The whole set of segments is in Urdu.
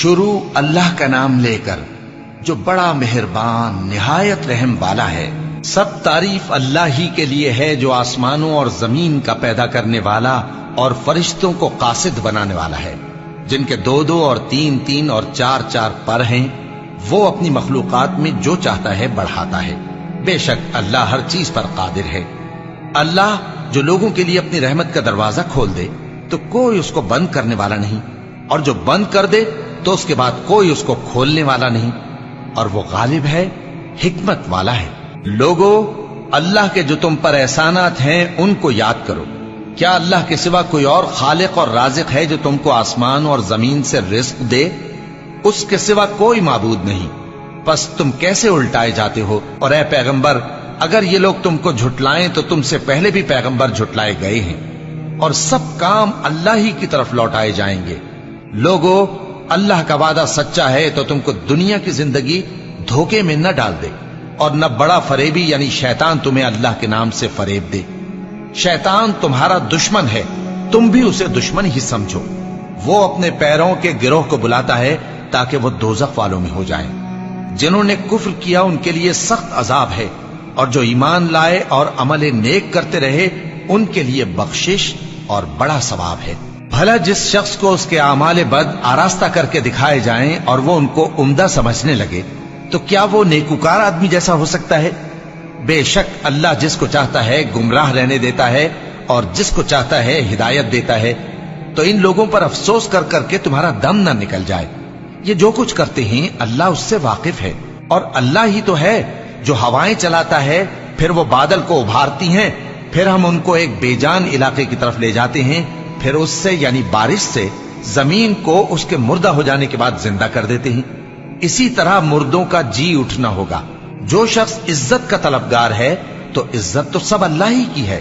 شروع اللہ کا نام لے کر جو بڑا مہربان نہایت رحم والا ہے۔ سب تعریف اللہ ہی کے لیے ہے جو آسمانوں اور زمین کا پیدا کرنے والا اور فرشتوں کو قاصد بنانے والا ہے، جن کے 2 اور 3 اور 4 پر ہیں۔ وہ اپنی مخلوقات میں جو چاہتا ہے بڑھاتا ہے۔ بے شک اللہ ہر چیز پر قادر ہے۔ اللہ جو لوگوں کے لیے اپنی رحمت کا دروازہ کھول دے تو کوئی اس کو بند کرنے والا نہیں، اور جو بند کر دے تو اس کے بعد کوئی اس کو کھولنے والا نہیں، اور وہ غالب ہے، حکمت والا ہے۔ لوگو، اللہ کے جو تم پر احسانات ہیں ان کو یاد کرو۔ کیا اللہ کے سوا کوئی اور خالق اور رازق ہے جو تم کو آسمان اور زمین سے رزق دے؟ اس کے سوا کوئی معبود نہیں، پس تم کیسے الٹائے جاتے ہو؟ اور اے پیغمبر، اگر یہ لوگ تم کو جھٹلائیں تو تم سے پہلے بھی پیغمبر جھٹلائے گئے ہیں، اور سب کام اللہ ہی کی طرف لوٹائے جائیں گے۔ لوگو، اللہ کا وعدہ سچا ہے تو تم کو دنیا کی زندگی دھوکے میں نہ ڈال دے، اور نہ بڑا فریبی یعنی شیطان تمہیں اللہ کے نام سے فریب دے۔ شیطان تمہارا دشمن ہے، تم بھی اسے دشمن ہی سمجھو۔ وہ اپنے پیروں کے گروہ کو بلاتا ہے تاکہ وہ دوزخ والوں میں ہو جائیں۔ جنہوں نے کفر کیا ان کے لیے سخت عذاب ہے، اور جو ایمان لائے اور عمل نیک کرتے رہے ان کے لیے بخشش اور بڑا ثواب ہے۔ بھلا جس شخص کو اس کے اعمال بد آراستہ کر کے دکھائے جائیں اور وہ ان کو عمدہ سمجھنے لگے تو کیا وہ نیکوکار آدمی جیسا ہو سکتا ہے؟ بے شک اللہ جس کو چاہتا ہے گمراہ رہنے دیتا ہے اور جس کو چاہتا ہے ہدایت دیتا ہے۔ تو ان لوگوں پر افسوس کر کر کے تمہارا دم نہ نکل جائے۔ یہ جو کچھ کرتے ہیں اللہ اس سے واقف ہے، اور اللہ ہی تو ہے جو ہوائیں چلاتا ہے، پھر وہ بادل کو ابھارتی ہیں، پھر ہم ان کو ایک بے جان علاقے کی طرف لے جاتے ہیں، پھر اس سے یعنی بارش سے زمین کو اس کے مردہ ہو جانے کے بعد زندہ کر دیتے ہیں۔ اسی طرح مردوں کا جی اٹھنا ہوگا۔ جو شخص عزت کا طلبگار ہے تو عزت تو سب اللہ ہی کی ہے،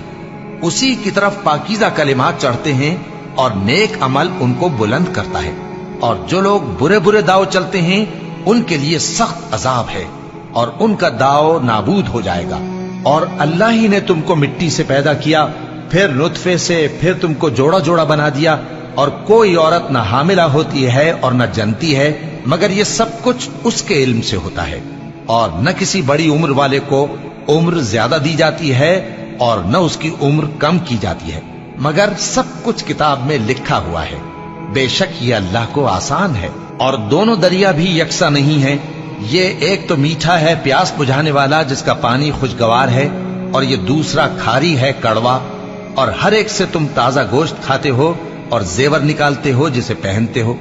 اسی کی طرف پاکیزہ کلمات چڑھتے ہیں اور نیک عمل ان کو بلند کرتا ہے۔ اور جو لوگ برے برے داؤ چلتے ہیں ان کے لیے سخت عذاب ہے، اور ان کا داؤ نابود ہو جائے گا۔ اور اللہ ہی نے تم کو مٹی سے پیدا کیا، پھر نطفے سے، پھر تم کو جوڑا جوڑا بنا دیا، اور کوئی عورت نہ حاملہ ہوتی ہے اور نہ جنتی ہے، مگر یہ سب کچھ اس کے علم سے ہوتا ہے۔ اور نہ کسی بڑی عمر والے کو عمر زیادہ دی جاتی ہے اور نہ اس کی عمر کم کی جاتی ہے، مگر سب کچھ کتاب میں لکھا ہوا ہے۔ بے شک یہ اللہ کو آسان ہے۔ اور دونوں دریا بھی یکساں نہیں ہیں، یہ ایک تو میٹھا ہے پیاس بجھانے والا جس کا پانی خوشگوار ہے، اور یہ دوسرا کھاری ہے کڑوا۔ اور ہر ایک سے تم تازہ گوشت کھاتے ہو اور زیور نکالتے ہو جسے پہنتے ہو۔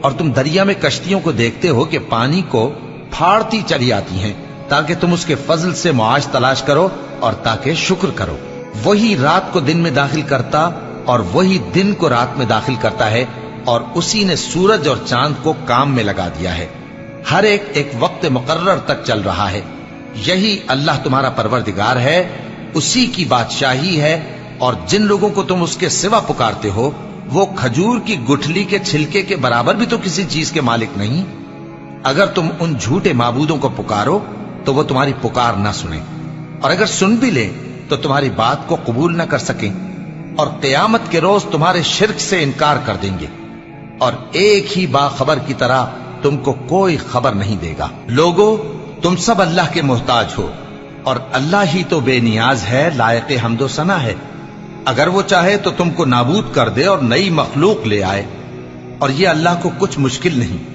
اور تم دریا میں کشتیوں کو دیکھتے ہو کہ پانی کو پھاڑتی چلی آتی ہیں، تاکہ تم اس کے فضل سے معاش تلاش کرو اور تاکہ شکر کرو۔ وہی رات کو دن میں داخل کرتا اور وہی دن کو رات میں داخل کرتا ہے، اور اسی نے سورج اور چاند کو کام میں لگا دیا ہے، ہر ایک ایک وقت مقرر تک چل رہا ہے۔ یہی اللہ تمہارا پروردگار ہے، اسی کی بادشاہی ہے۔ اور جن لوگوں کو تم اس کے سوا پکارتے ہو وہ کھجور کی گٹھلی کے چھلکے کے برابر بھی تو کسی چیز کے مالک نہیں۔ اگر تم ان جھوٹے معبودوں کو پکارو تو وہ تمہاری پکار نہ سنیں، اور اگر سن بھی لیں تو تمہاری بات کو قبول نہ کر سکیں، اور قیامت کے روز تمہارے شرک سے انکار کر دیں گے، اور ایک ہی باخبر کی طرح تم کو کوئی خبر نہیں دے گا۔ لوگو، تم سب اللہ کے محتاج ہو، اور اللہ ہی تو بے نیاز ہے، لائق حمد و ثنا ہے۔ اگر وہ چاہے تو تم کو نابود کر دے اور نئی مخلوق لے آئے، اور یہ اللہ کو کچھ مشکل نہیں۔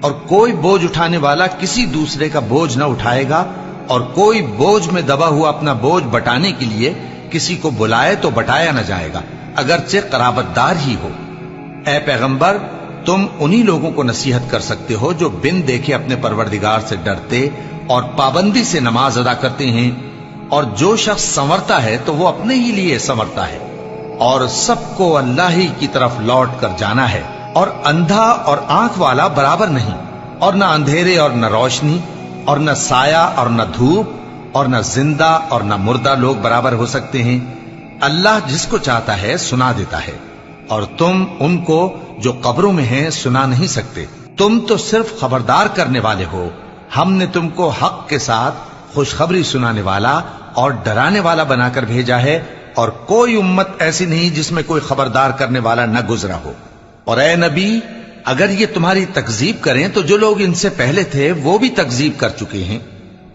اور کوئی بوجھ اٹھانے والا کسی دوسرے کا بوجھ نہ اٹھائے گا، اور کوئی بوجھ میں دبا ہوا اپنا بوجھ بٹانے کے لیے کسی کو بلائے تو بٹایا نہ جائے گا، اگرچہ قرابت دار ہی ہو۔ اے پیغمبر، تم انہی لوگوں کو نصیحت کر سکتے ہو جو بن دیکھے اپنے پروردگار سے ڈرتے اور پابندی سے نماز ادا کرتے ہیں، اور جو شخص سنورتا ہے تو وہ اپنے ہی لیے سنورتا ہے، اور سب کو اللہ ہی کی طرف لوٹ کر جانا ہے۔ اور اندھا اور آنکھ والا برابر نہیں، اور نہ اندھیرے اور نہ روشنی، اور نہ سایہ اور نہ دھوپ، اور نہ زندہ اور نہ مردہ لوگ برابر ہو سکتے ہیں۔ اللہ جس کو چاہتا ہے سنا دیتا ہے، اور تم ان کو جو قبروں میں ہیں سنا نہیں سکتے۔ تم تو صرف خبردار کرنے والے ہو، ہم نے تم کو حق کے ساتھ خوشخبری سنانے والا اور ڈرانے والا بنا کر بھیجا ہے، اور کوئی امت ایسی نہیں جس میں کوئی خبردار کرنے والا نہ گزرا ہو۔ اور اے نبی، اگر یہ تمہاری تکذیب کریں تو جو لوگ ان سے پہلے تھے وہ بھی تکذیب کر چکے ہیں.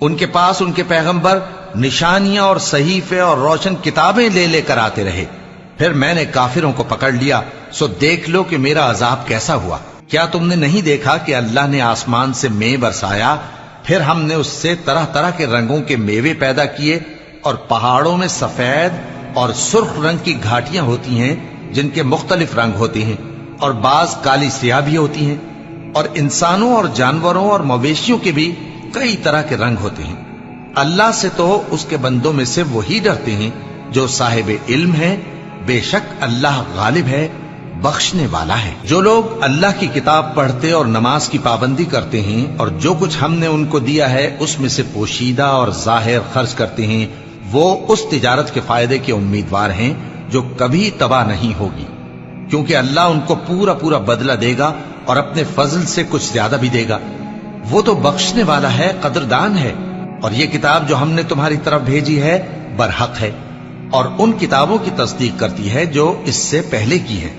ان کے پاس ان کے پیغمبر نشانیاں اور صحیفے اور روشن کتابیں لے لے کر آتے رہے. پھر میں نے کافروں کو پکڑ لیا، سو دیکھ لو کہ میرا عذاب کیسا ہوا. کیا تم نے نہیں دیکھا کہ اللہ نے آسمان سے مے برسایا، پھر ہم نے اس سے طرح طرح کے رنگوں کے میوے پیدا کیے، اور پہاڑوں میں سفید اور سرخ رنگ کی گھاٹیاں ہوتی ہیں جن کے مختلف رنگ ہوتے ہیں، اور بعض کالی سیاہ بھی ہوتی ہیں، اور انسانوں اور جانوروں اور مویشیوں کے بھی کئی طرح کے رنگ ہوتے ہیں. اللہ سے تو اس کے بندوں میں سے وہی ڈرتے ہیں جو صاحب علم ہے. بے شک اللہ غالب ہے، بخشنے والا ہے. جو لوگ اللہ کی کتاب پڑھتے اور نماز کی پابندی کرتے ہیں اور جو کچھ ہم نے ان کو دیا ہے اس میں سے پوشیدہ اور ظاہر خرچ کرتے ہیں، وہ اس تجارت کے فائدے کے امیدوار ہیں جو کبھی تباہ نہیں ہوگی، کیونکہ اللہ ان کو پورا پورا بدلہ دے گا اور اپنے فضل سے کچھ زیادہ بھی دے گا. وہ تو بخشنے والا ہے، قدردان ہے. اور یہ کتاب جو ہم نے تمہاری طرف بھیجی ہے برحق ہے، اور ان کتابوں کی تصدیق کرتی ہے جو اس سے پہلے کی ہے.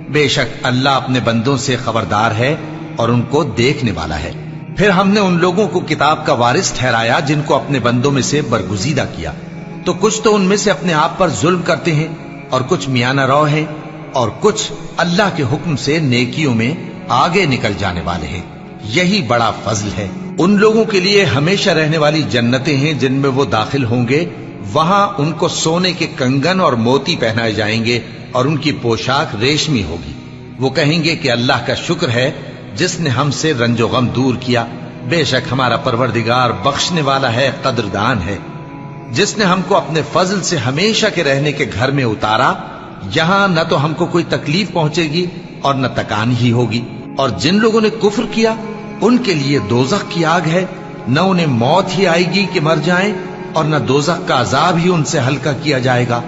بے شک اللہ اپنے بندوں سے خبردار ہے اور ان کو دیکھنے والا ہے. پھر ہم نے ان لوگوں کو کتاب کا وارث ٹھہرایا جن کو اپنے بندوں میں سے برگزیدہ کیا، تو کچھ تو ان میں سے اپنے آپ پر ظلم کرتے ہیں اور کچھ میانہ رو ہیں، اور کچھ اللہ کے حکم سے نیکیوں میں آگے نکل جانے والے ہیں. یہی بڑا فضل ہے. ان لوگوں کے لیے ہمیشہ رہنے والی جنتیں ہیں جن میں وہ داخل ہوں گے. وہاں ان کو سونے کے کنگن اور موتی پہنائے جائیں گے اور ان کی پوشاک ریشمی ہوگی. وہ کہیں گے کہ اللہ کا شکر ہے جس نے ہم سے رنج و غم دور کیا. بے شک ہمارا پروردگار بخشنے والا ہے، قدردان ہے. جس نے ہم کو اپنے فضل سے ہمیشہ کے رہنے کے گھر میں اتارا، یہاں نہ تو ہم کو کوئی تکلیف پہنچے گی اور نہ تکان ہی ہوگی. اور جن لوگوں نے کفر کیا ان کے لیے دوزخ کی آگ ہے، نہ انہیں موت ہی آئے گی کہ مر جائیں، اور نہ دوزخ کا عذاب ہی ان سے ہلکا کیا جائے گا.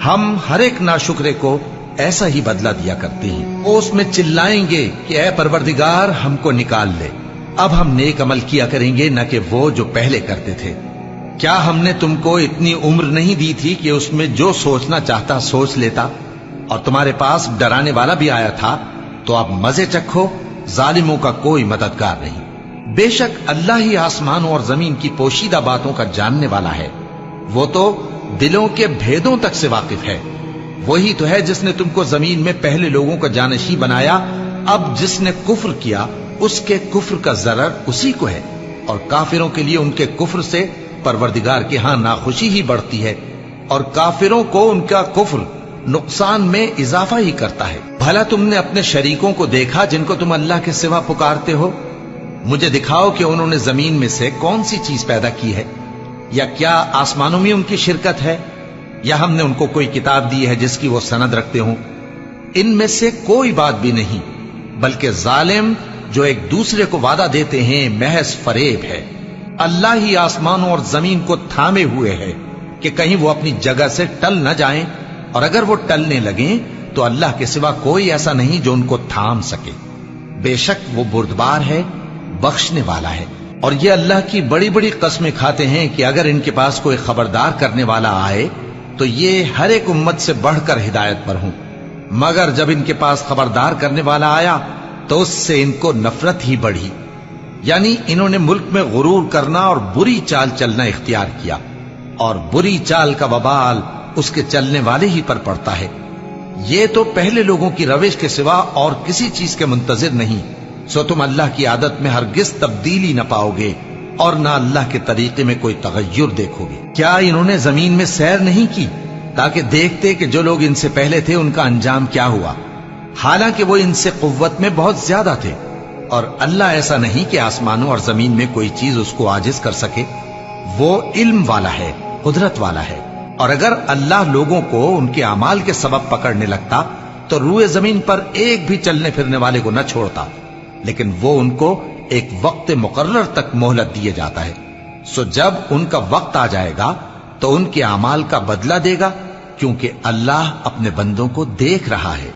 ہم ہر ایک ناشکرے کو ایسا ہی بدلہ دیا کرتے ہیں. وہ اس میں چلائیں گے کہ اے پروردگار ہم کو نکال لے، اب ہم نیک عمل کیا کریں گے نہ کہ وہ جو پہلے کرتے تھے. کیا ہم نے تم کو اتنی عمر نہیں دی تھی کہ اس میں جو سوچنا چاہتا سوچ لیتا؟ اور تمہارے پاس ڈرانے والا بھی آیا تھا، تو اب مزے چکھو، ظالموں کا کوئی مددگار نہیں. بے شک اللہ ہی آسمانوں اور زمین کی پوشیدہ باتوں کا جاننے والا ہے. وہ تو دلوں کے بھیدوں تک سے واقف ہے. وہی تو ہے جس نے تم کو زمین میں پہلے لوگوں کا جانشین بنایا. اب جس نے کفر کیا اس کے کفر کا ضرر اسی کو ہے، اور کافروں کے لیے ان کے کفر سے پروردگار کے ہاں ناخوشی ہی بڑھتی ہے، اور کافروں کو ان کا کفر نقصان میں اضافہ ہی کرتا ہے. بھلا تم نے اپنے شریکوں کو دیکھا جن کو تم اللہ کے سوا پکارتے ہو؟ مجھے دکھاؤ کہ انہوں نے زمین میں سے کون سی چیز پیدا کی ہے، یا کیا آسمانوں میں ان کی شرکت ہے، یا ہم نے ان کو کوئی کتاب دی ہے جس کی وہ سند رکھتے ہوں؟ ان میں سے کوئی بات بھی نہیں، بلکہ ظالم جو ایک دوسرے کو وعدہ دیتے ہیں محض فریب ہے. اللہ ہی آسمانوں اور زمین کو تھامے ہوئے ہے کہ کہیں وہ اپنی جگہ سے ٹل نہ جائیں، اور اگر وہ ٹلنے لگیں تو اللہ کے سوا کوئی ایسا نہیں جو ان کو تھام سکے. بے شک وہ بردبار ہے، بخشنے والا ہے. اور یہ اللہ کی بڑی بڑی قسمیں کھاتے ہیں کہ اگر ان کے پاس کوئی خبردار کرنے والا آئے تو یہ ہر ایک امت سے بڑھ کر ہدایت پر ہوں، مگر جب ان کے پاس خبردار کرنے والا آیا تو اس سے ان کو نفرت ہی بڑھی. یعنی انہوں نے ملک میں غرور کرنا اور بری چال چلنا اختیار کیا، اور بری چال کا وبال اس کے چلنے والے ہی پر پڑتا ہے. یہ تو پہلے لوگوں کی روش کے سوا اور کسی چیز کے منتظر نہیں، سو تم اللہ کی عادت میں ہرگز تبدیلی نہ پاؤ گے اور نہ اللہ کے طریقے میں کوئی تغیر دیکھو گے. کیا انہوں نے زمین میں سیر نہیں کی تاکہ دیکھتے کہ جو لوگ ان سے پہلے تھے ان کا انجام کیا ہوا، حالانکہ وہ ان سے قوت میں بہت زیادہ تھے. اور اللہ ایسا نہیں کہ آسمانوں اور زمین میں کوئی چیز اس کو عاجز کر سکے. وہ علم والا ہے، قدرت والا ہے. اور اگر اللہ لوگوں کو ان کے اعمال کے سبب پکڑنے لگتا تو روئے زمین پر ایک بھی چلنے پھرنے والے کو نہ چھوڑتا، لیکن وہ ان کو ایک وقت مقرر تک مہلت دیے جاتا ہے. سو جب ان کا وقت آ جائے گا تو ان کے اعمال کا بدلہ دے گا، کیونکہ اللہ اپنے بندوں کو دیکھ رہا ہے.